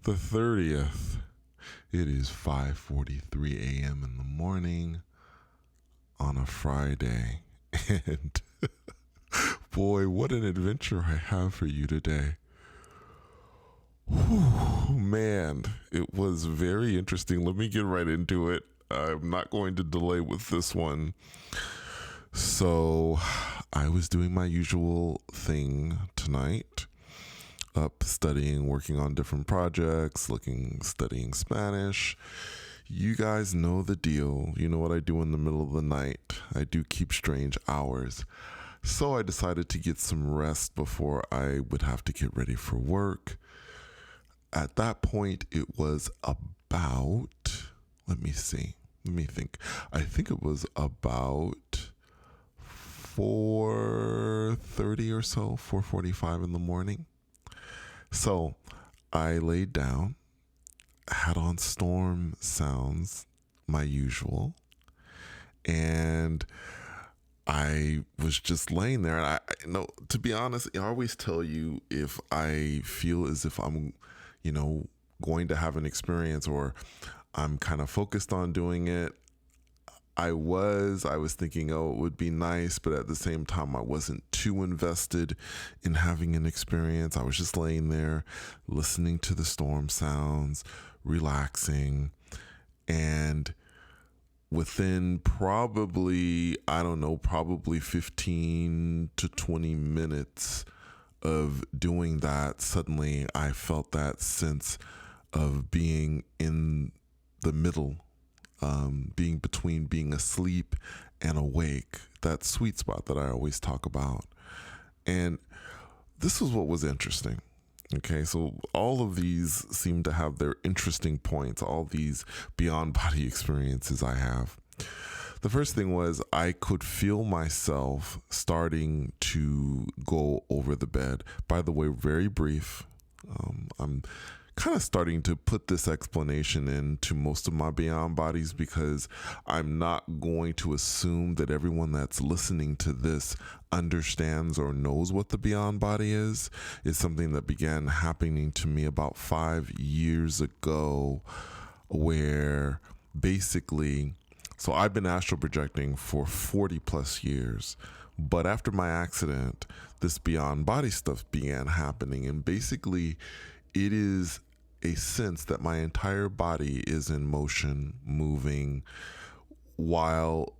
the 30th. It is 5:43 a.m. in the morning on a Friday. And boy, what an adventure I have for you today. Whew, man, it was very interesting. Let me get right into it. I'm not going to delay with this one. So, I was doing my usual thing tonight. Up studying, working on different projects, studying Spanish. You guys know the deal. You know what I do in the middle of the night. I do keep strange hours. So I decided to get some rest before I would have to get ready for work. At that point, it was about, let me think. I think it was about 4:30 or so, 4:45 in the morning. So I laid down, had on storm sounds, my usual, and I was just laying there. And to be honest, I always tell you if I feel as if I'm, going to have an experience or I'm kind of focused on doing it. I was thinking, oh, it would be nice, but at the same time, I wasn't too invested in having an experience. I was just laying there, listening to the storm sounds, relaxing, and within probably 15 to 20 minutes of doing that, suddenly I felt that sense of being in the middle, being between being asleep and awake, that sweet spot that I always talk about. And this is what was interesting. Okay, so all of these seem to have their interesting points, all these beyond body experiences I have. The first thing was I could feel myself starting to go over the bed. By the way, very brief. I'm kind of starting to put this explanation into most of my beyond bodies because I'm not going to assume that everyone that's listening to this understands or knows what the beyond body is. It's something that began happening to me about 5 years ago, where basically, so I've been astral projecting for 40 plus years. But after my accident, this beyond body stuff began happening. And basically, it is a sense that my entire body is in motion, moving, while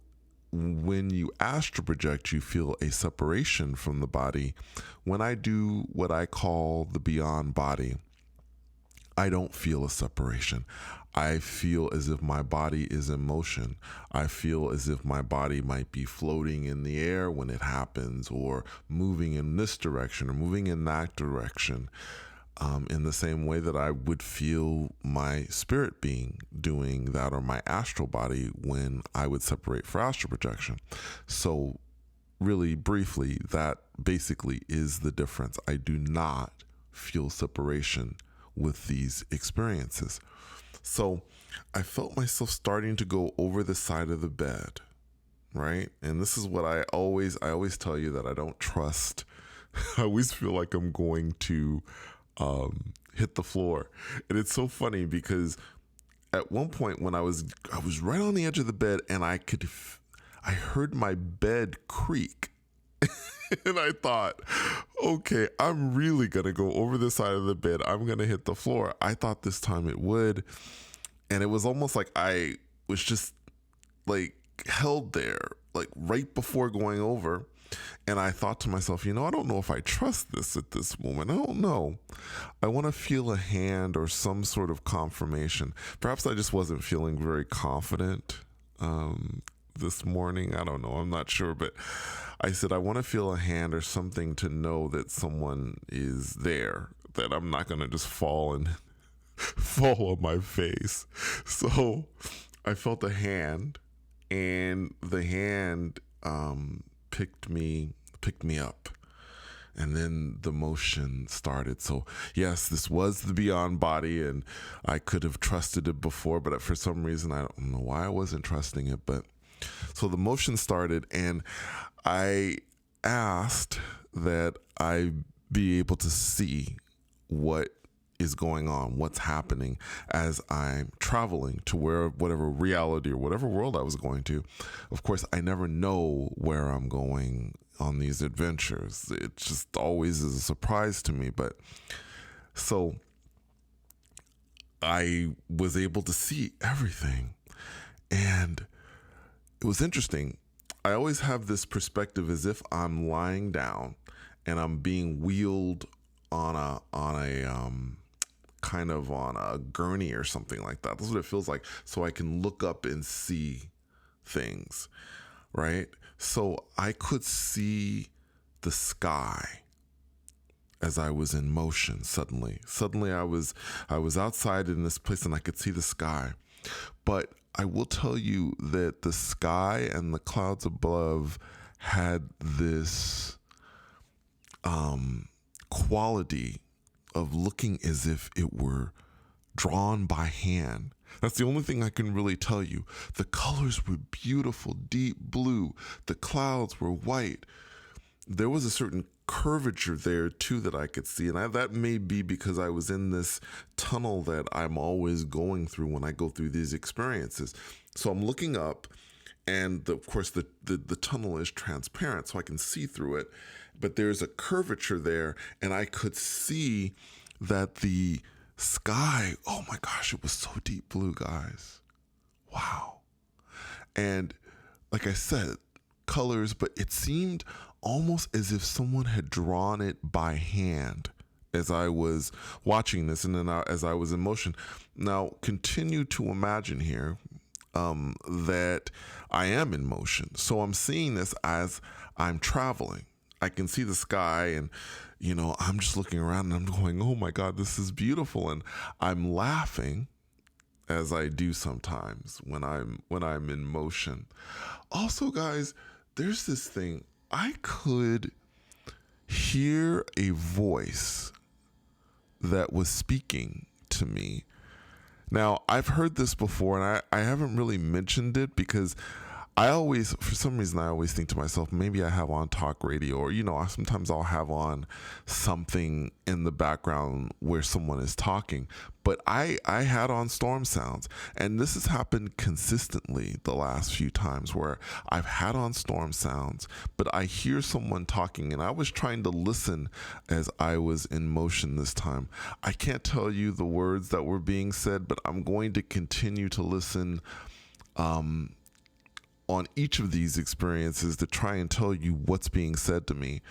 when you astral project, you feel a separation from the body. When I do what I call the beyond body, I don't feel a separation. I feel as if my body is in motion. I feel as if my body might be floating in the air when it happens, or moving in this direction or moving in that direction. In the same way that I would feel my spirit being doing that, or my astral body when I would separate for astral projection. So really briefly, that basically is the difference. I do not feel separation with these experiences. So I felt myself starting to go over the side of the bed, right? And this is what I always tell you, that I don't trust. I always feel like I'm going to hit the floor. And it's so funny because at one point when I was right on the edge of the bed, and I heard my bed creak. And I thought, okay, I'm really going to go over the side of the bed. I'm going to hit the floor. I thought this time it would. And it was almost like I was just like held there, like right before going over. And I thought to myself, I don't know if I trust this at this moment. I don't know. I want to feel a hand or some sort of confirmation. Perhaps I just wasn't feeling very confident this morning. I don't know. I'm not sure. But I said, I want to feel a hand or something to know that someone is there, that I'm not going to just fall on my face. So I felt a hand, and the hand picked me up, and then the motion started. So yes, this was the beyond body, and I could have trusted it before, but for some reason, I don't know why I wasn't trusting it. But so the motion started, and I asked that I be able to see what is going on, what's happening as I'm traveling to whatever reality or whatever world I was going to. Of course, I never know where I'm going on these adventures. It just always is a surprise to me. But so I was able to see everything. And it was interesting. I always have this perspective as if I'm lying down and I'm being wheeled on a kind of on a gurney or something like that. That's what it feels like. So I can look up and see things, right? So I could see the sky as I was in motion. Suddenly I was outside in this place and I could see the sky. But I will tell you that the sky and the clouds above had this quality of looking as if it were drawn by hand. That's the only thing I can really tell you. The colors were beautiful, deep blue. The clouds were white. There was a certain curvature there too that I could see, and that may be because I was in this tunnel that I'm always going through when I go through these experiences. So I'm looking up, and of course the tunnel is transparent, so I can see through it, but there's a curvature there, and I could see that the sky, oh my gosh, it was so deep blue, guys. Wow. And like I said, colors, but it seemed almost as if someone had drawn it by hand as I was watching this, and then as I was in motion. Now, continue to imagine here that I am in motion. So I'm seeing this as I'm traveling. I can see the sky, and I'm just looking around and I'm going, oh my God, this is beautiful. And I'm laughing, as I do sometimes when I'm in motion. Also, guys, there's this thing. I could hear a voice that was speaking to me. Now, I've heard this before, and I haven't really mentioned it because for some reason, I always think to myself, maybe I have on talk radio, or, sometimes I'll have on something in the background where someone is talking. But I had on storm sounds, and this has happened consistently the last few times where I've had on storm sounds, but I hear someone talking, and I was trying to listen as I was in motion this time. I can't tell you the words that were being said, but I'm going to continue to listen on each of these experiences to try and tell you what's being said to me.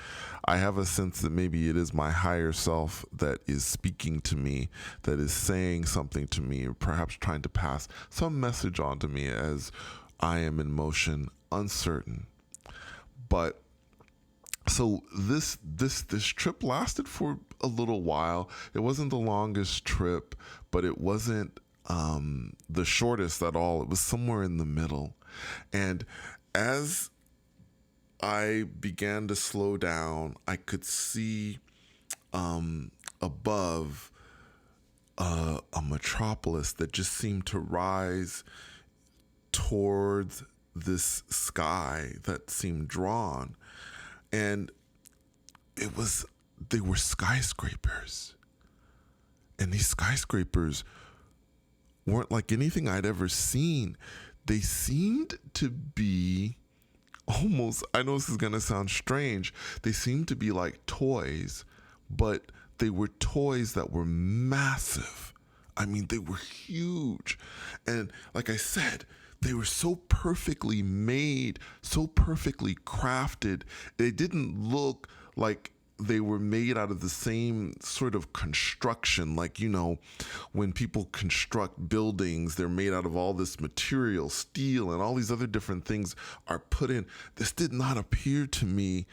I have a sense that maybe it is my higher self that is speaking to me, that is saying something to me, or perhaps trying to pass some message on to me as I am in motion, uncertain. But so this trip lasted for a little while. It wasn't the longest trip, but it wasn't the shortest at all. It was somewhere in the middle. And as I began to slow down, I could see above a metropolis that just seemed to rise towards this sky that seemed drawn. And they were skyscrapers. And these skyscrapers weren't like anything I'd ever seen. They seemed to be almost, I know this is going to sound strange, they seemed to be like toys, but they were toys that were massive. I mean, they were huge. And like I said, they were so perfectly made, so perfectly crafted. They didn't look like they were made out of the same sort of construction. Like, when people construct buildings, they're made out of all this material, steel, and all these other different things are put in. This did not appear to me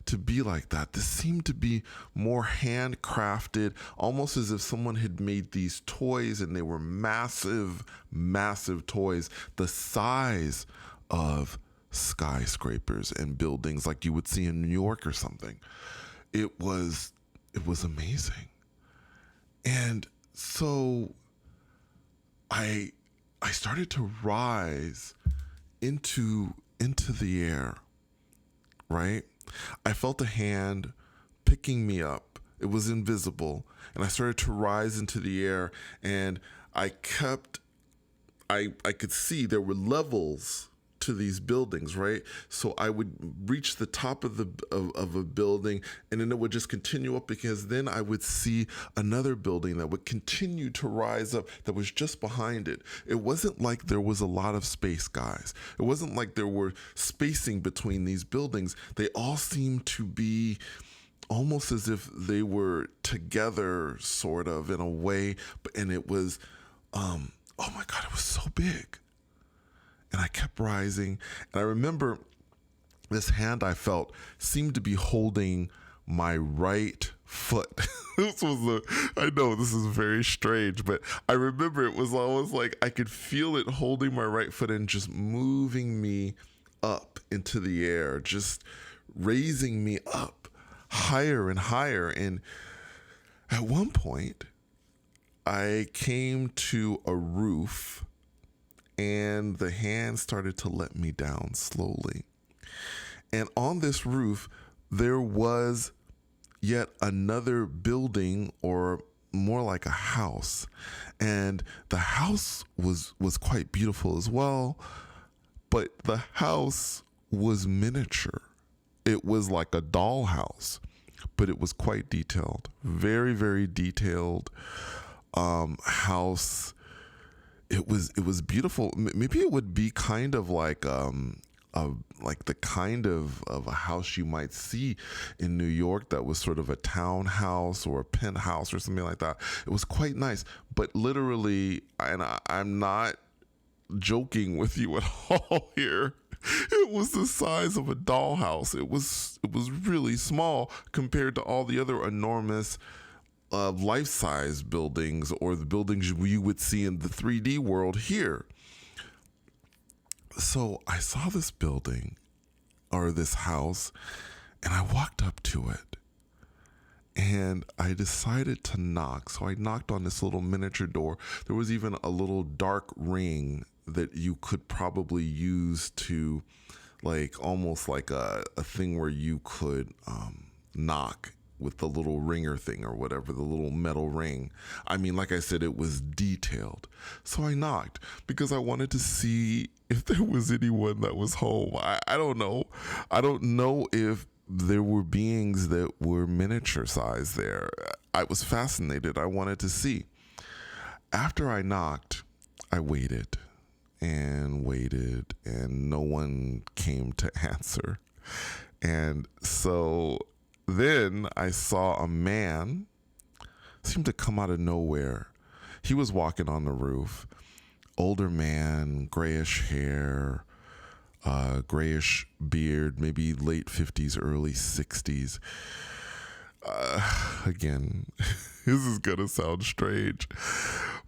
to be like that. This seemed to be more handcrafted, almost as if someone had made these toys, and they were massive, massive toys, the size of skyscrapers and buildings like you would see in New York or something. It was amazing. And so I started to rise into the air, right? I felt a hand picking me up It was invisible. And I started to rise into the air, and I kept, I could see there were levels to these buildings, right? So I would reach the top of of a building, and then it would just continue up, because then I would see another building that would continue to rise up that was just behind it. It wasn't like there was a lot of space, guys. It wasn't like there were spacing between these buildings. They all seemed to be almost as if they were together, sort of, in a way. And it was, oh my God, it was so big. And I kept rising. And I remember this hand I felt seemed to be holding my right foot. I know this is very strange, but I remember it was almost like I could feel it holding my right foot and just moving me up into the air, just raising me up higher and higher. And at one point, I came to a roof, and the hand started to let me down slowly. And on this roof, there was yet another building, or more like a house. And the house was quite beautiful as well, but the house was miniature. It was like a dollhouse, but it was quite detailed. Very, very detailed house. It was beautiful. Maybe it would be kind of like the kind of a house you might see in New York that was sort of a townhouse or a penthouse or something like that. It was quite nice, but literally, and I'm not joking with you at all here, it was the size of a dollhouse. It was really small compared to all the other enormous life-size buildings, or the buildings you would see in the 3D world here. So I saw this building, or this house, and I walked up to it, and I decided to knock. So I knocked on this little miniature door. There was even a little dark ring that you could probably use to, like, almost like a thing where you could knock with the little ringer thing or whatever, the little metal ring. I mean, like I said, it was detailed. So I knocked because I wanted to see if there was anyone that was home. I don't know. I don't know if there were beings that were miniature size there. I was fascinated. I wanted to see. After I knocked, I waited, and no one came to answer. And so then I saw a man seem to come out of nowhere. He was walking on the roof. Older man, grayish hair, grayish beard, maybe late 50s, early 60s. Again, this is going to sound strange.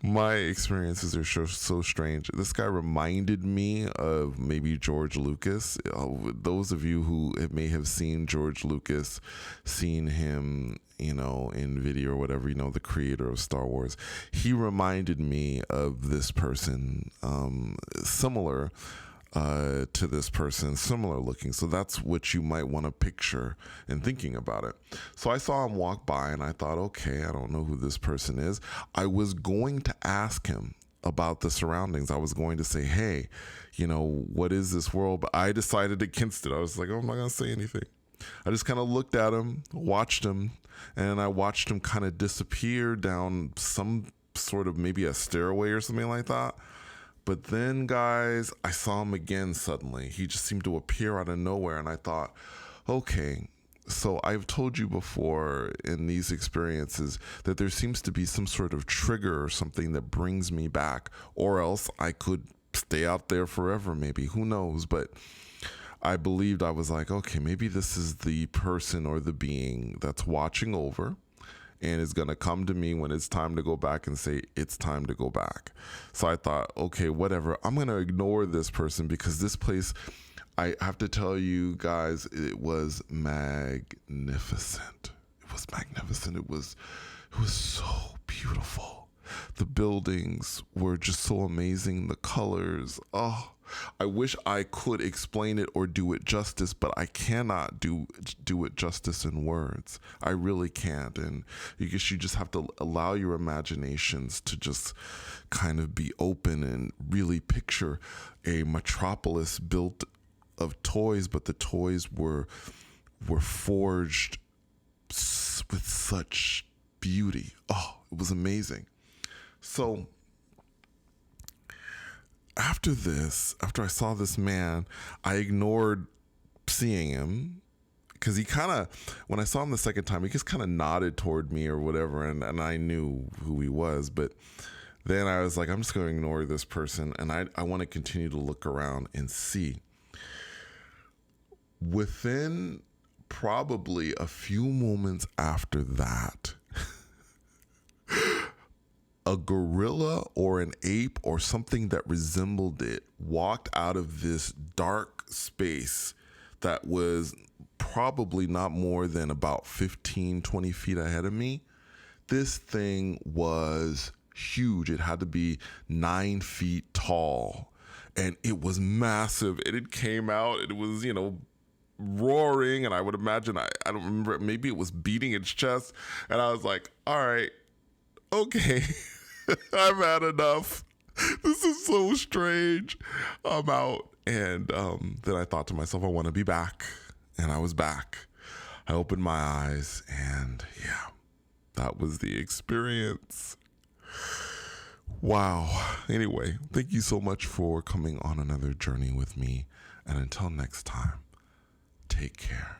My experiences are so strange. This guy reminded me of maybe George Lucas. Those of you who may have seen George Lucas, seen him, in video or whatever, the creator of Star Wars, he reminded me of this person, similar to this person, similar looking. So that's what you might want to picture in thinking about it. So I saw him walk by, and I thought, okay, I don't know who this person is. I was going to ask him about the surroundings. I was going to say, hey, what is this world? But I decided against it. I was like, oh, I'm not going to say anything. I just kind of looked at him, watched him, and I watched him kind of disappear down some sort of maybe a stairway or something like that. But then, guys, I saw him again suddenly. He just seemed to appear out of nowhere, and I thought, okay, so I've told you before in these experiences that there seems to be some sort of trigger or something that brings me back, or else I could stay out there forever, maybe. Who knows? But I believed, I was like, okay, maybe this is the person or the being that's watching over and is going to come to me when it's time to go back and say, it's time to go back. So I thought, okay, whatever. I'm going to ignore this person, because this place, I have to tell you guys, it was magnificent. It was magnificent. It was so beautiful. The buildings were just so amazing. The colors. Oh, I wish I could explain it or do it justice, but I cannot do it justice in words. I really can't. And I guess you just have to allow your imaginations to just kind of be open and really picture a metropolis built of toys, but the toys were forged with such beauty. Oh, it was amazing. So after I saw this man, I ignored seeing him because he kind of, when I saw him the second time, he just kind of nodded toward me or whatever, and I knew who he was. But then I was like, I'm just going to ignore this person, and I want to continue to look around and see. Within probably a few moments after that, a gorilla or an ape or something that resembled it walked out of this dark space that was probably not more than about 15, 20 feet ahead of me. This thing was huge. It had to be 9 feet tall, and it was massive. And it came out, and it was, roaring, and I would imagine, I don't remember, maybe it was beating its chest, and I was like, all right, okay. I've had enough. This is so strange. I'm out. And then I thought to myself, I want to be back. And I was back. I opened my eyes, and yeah, that was the experience. Wow. Anyway, thank you so much for coming on another journey with me. And until next time, take care.